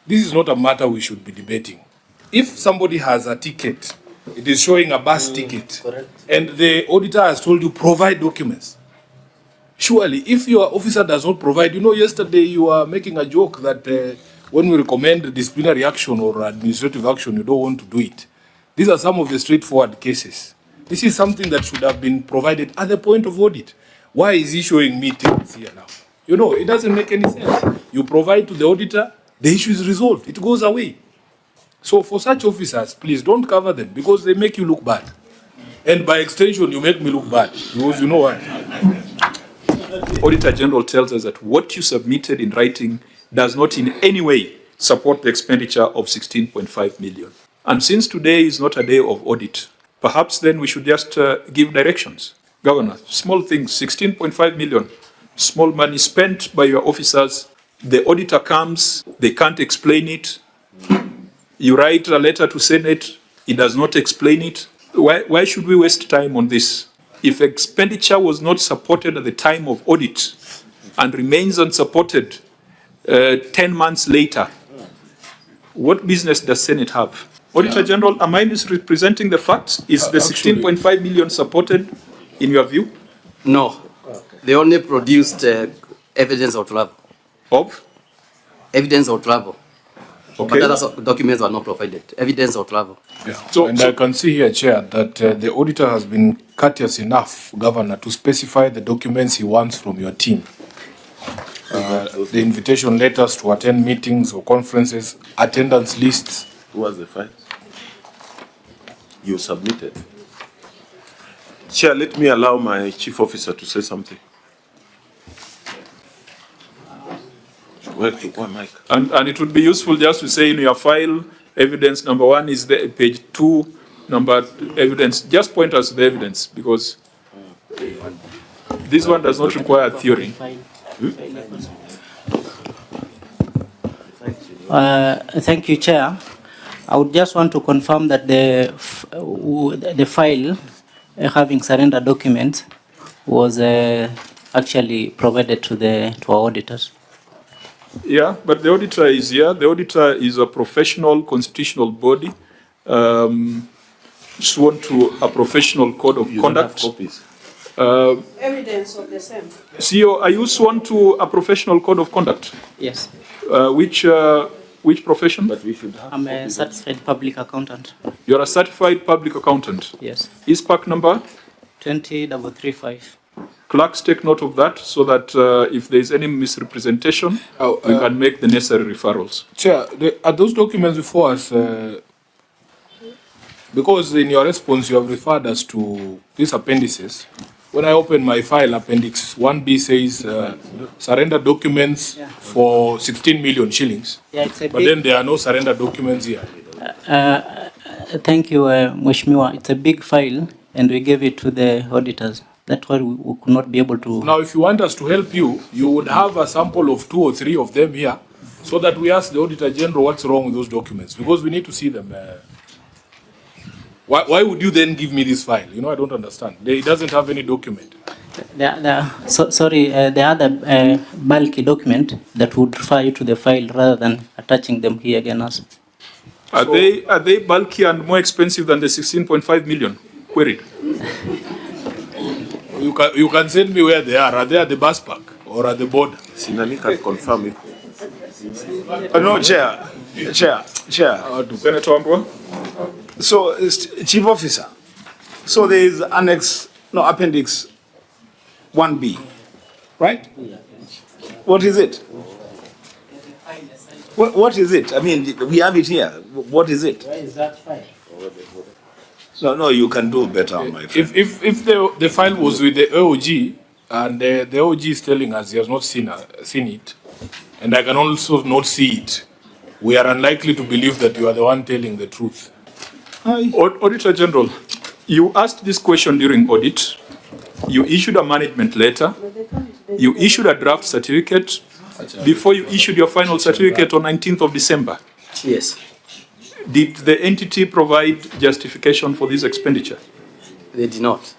this is not a matter we should be debating. If somebody has a ticket, it is showing a bus ticket, and the auditor has told you provide documents. Surely, if your officer does not provide, yesterday you were making a joke that when we recommend disciplinary action or administrative action, you don't want to do it. These are some of the straightforward cases. This is something that should have been provided at the point of audit. Why is he showing me tickets here now? It doesn't make any sense. You provide to the auditor, the issue is resolved. It goes away. So for such officers, please don't cover them because they make you look bad. And by extension, you make me look bad because you know what? Auditor General tells us that what you submitted in writing does not in any way support the expenditure of 16.5 million. And since today is not a day of audit, perhaps then we should just give directions. Governor, small things, 16.5 million, small money spent by your officers. The auditor comes, they can't explain it. You write a letter to Senate, it does not explain it. Why should we waste time on this? If expenditure was not supported at the time of audit and remains unsupported 10 months later, what business does Senate have? Auditor General, am I misrepresenting the facts? Is the 16.5 million supported in your view? No. They only produced evidence of travel. Of? Evidence of travel. Okay. But other documents were not provided. Evidence of travel. Yeah. So I can see here, Chair, that the auditor has been courteous enough, Governor, to specify the documents he wants from your team. The invitation letters to attend meetings or conferences, attendance lists. Who was the file? You submitted. Chair, let me allow my chief officer to say something. And it would be useful just to say in your file, evidence number 1 is the page 2, evidence. Just point us to the evidence because this one does not require theory. Thank you, Chair. I would just want to confirm that the file having surrender documents was actually provided to our auditors. Yeah, but the auditor is here. The auditor is a professional constitutional body sworn to a professional code of conduct. Copies. Evidence of the same. CEO, are you sworn to a professional code of conduct? Yes. Which profession? But we should have. I'm a certified public accountant. You're a certified public accountant. Yes. ISPAC number? 20335. Clerks take note of that so that if there is any misrepresentation, we can make the necessary referrals. Chair, are those documents before us? Because in your response you have referred us to these appendices. When I open my file, Appendix 1B says surrender documents for 16 million shillings. Yeah, it's a but then there are no surrender documents here. Thank you, Mheshimiwa. It's a big file, and we gave it to the auditors. That's why we could not be able to. Now, if you want us to help you, you would have a sample of 2 or 3 of them here, so that we ask the Auditor General what's wrong with those documents, because we need to see them. Why would you then give me this file? I don't understand. It doesn't have any document. The other bulky document that would refer you to the file rather than attaching them here again. Are they bulky and more expensive than the 16.5 million queried? You can send me where they are. Are they at the bus park or at the border? Sinani can confirm it. No, Chair. Senator Mambo? So, Chief Officer, so there is Appendix 1B, right? What is it? What is it? I mean, we have it here. What is it? Where is that file? No, you can do better, my friend. If the file was with the OG and the OG is telling us he has not seen it, and I can also not see it, we are unlikely to believe that you are the one telling the truth. Auditor General, you asked this question during audit. You issued a management letter. You issued a draft certificate before you issued your final certificate on 19th of December. Yes. Did the entity provide justification for this expenditure? They did not.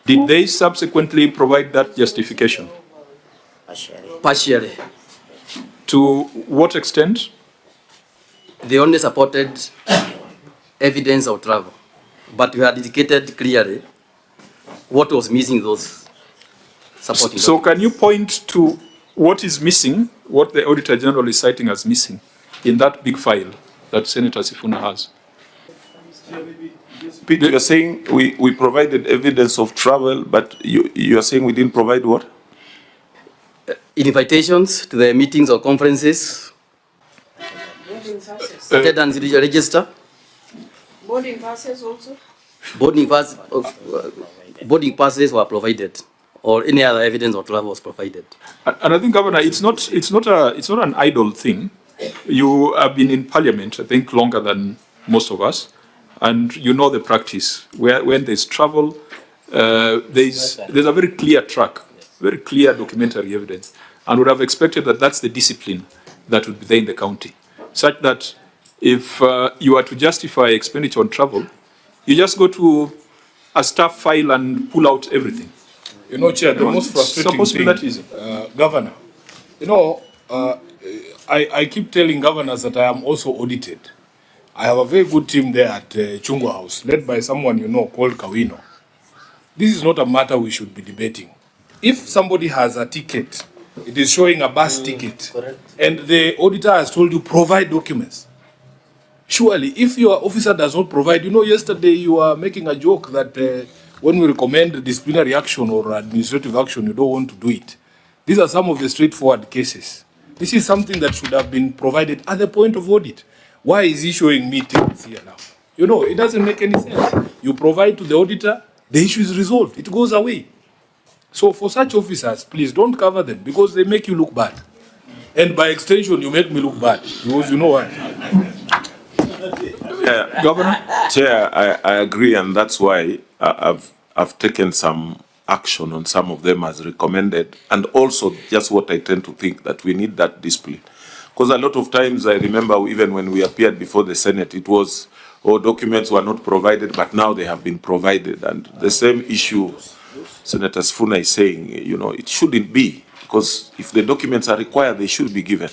Did they subsequently provide that justification? Partially. To what extent? they only supported evidence of travel, but we had indicated clearly what was missing those supporting So documents. can you point to what is missing, what the Auditor General is citing as missing in that big file that Senator Sifuna has? Pete, you're saying we provided evidence of travel, but you're saying we didn't provide what? Invitations to the meetings or conferences, Boarding passes. attendance register, Boarding passes also. boarding passes were provided, or any other evidence of travel was provided. And I think, Governor, it's not an idle thing. You have been in Parliament, I think, longer than most of us, and you know the practice. When there's travel, there's a very clear track, very clear documentary evidence, and would have expected that that's the discipline that would be there in the county, such that if you are to justify expenditure on travel, you just go to a staff file and pull out everything. You know, Chair, the most frustrating supposed to be thing, that easy. Governor, you know, I keep telling governors that I am also audited. I have a very good team there at Chungwa House, led by someone you know called Kawino. This is not a matter we should be debating. If somebody has a ticket, it is showing a bus ticket, and the auditor has told you provide documents. Surely, if your officer does not provide, you know, yesterday you were making a joke that when we recommend disciplinary action or administrative action, you don't want to do it. These are some of the straightforward cases. This is something that should have been provided at the point of audit. Why is he showing me tickets here now? You know, it doesn't make any sense. You provide to the auditor, the issue is resolved. It goes away. So for such officers, please don't cover them because they make you look bad. And by extension, you make me look bad because you know why. Governor? Chair, I agree, and that's why I've taken some action on some of them as recommended, and also just what I tend to think that we need that discipline. Because a lot of times I remember even when we appeared before the Senate, it was, documents were not provided, but now they have been provided. And the same issue Senator Sifuna is saying, you know, it shouldn't be, because if the documents are required, they should be given.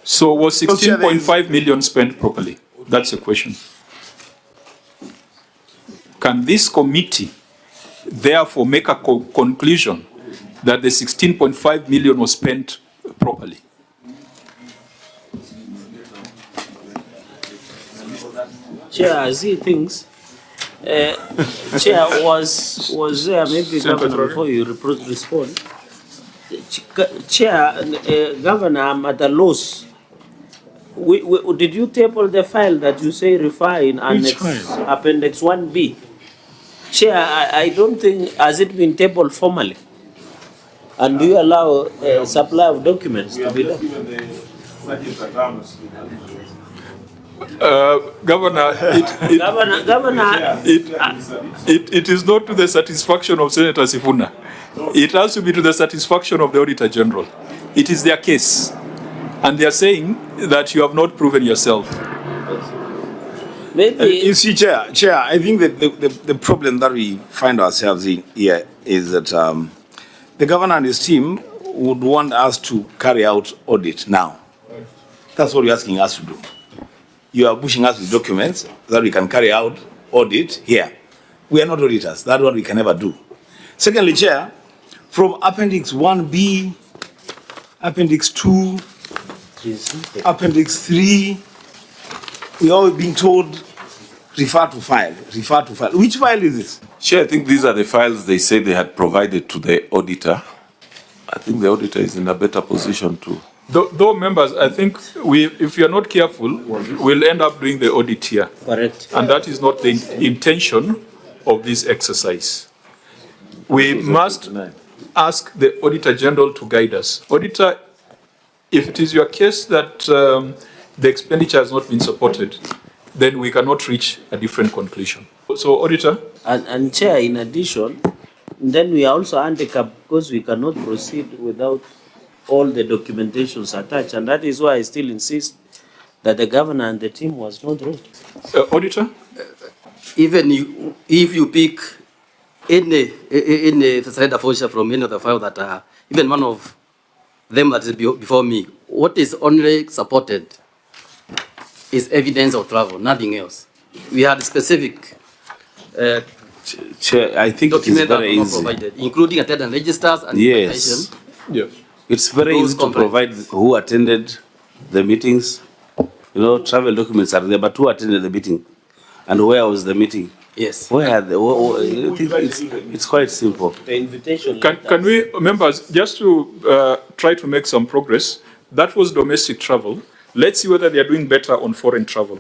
So was 16.5 million spent properly? That's the question. Can this committee therefore make a conclusion that the 16.5 million was spent properly? Chair, as he thinks, Chair, was there maybe Governor before you respond? Chair, Governor, I'm at a loss. Did you table the file that you say refer in Appendix 1B? Chair, I don't think, has it been tabled formally? And do you allow supply of documents to be done? Governor, it is not to the satisfaction of Senator Sifuna. It has to be to the satisfaction of the Auditor General. It is their case. And they are saying that you have not proven yourself. Maybe You see, Chair, I think that the problem that we find ourselves in here is that the governor and his team would want us to carry out audit now. That's what you're asking us to do. You are pushing us with documents that we can carry out audit here. We are not auditors. That's what we can never do. Secondly, Chair, from Appendix 1B, Appendix 2, Appendix 3, we are being told, refer to file, refer to file. Which file is this? Chair, I think these are the files they say they had provided to the auditor. I think the auditor is in a better position to... Though members, I think if you are not careful, we'll end up doing the audit here. correct. And that is not the intention of this exercise. We must ask the Auditor General to guide us. Auditor, if it is your case that the expenditure has not been supported, then we cannot reach a different conclusion. So, Auditor? And Chair, in addition, then we are also handicapped because we cannot proceed without all the documentations attached. And that is why I still insist that the governor and the team was not right. Auditor? Even if you pick any surrender voucher from any of the file that are, even one of them that is before me, what is only supported is evidence of travel, nothing else. We had specific Chair, I think it is documents that very were not easy. provided, including attendance registers and Yes. invitation. Yes. It's very Those easy to provide who attended the meetings. You know, travel documents are there, but who attended the meeting? And where was the meeting? Yes. Where are the, I think it's quite simple. The invitation. Can we, members, just to try to make some progress, that was domestic travel. Let's see whether they are doing better on foreign travel.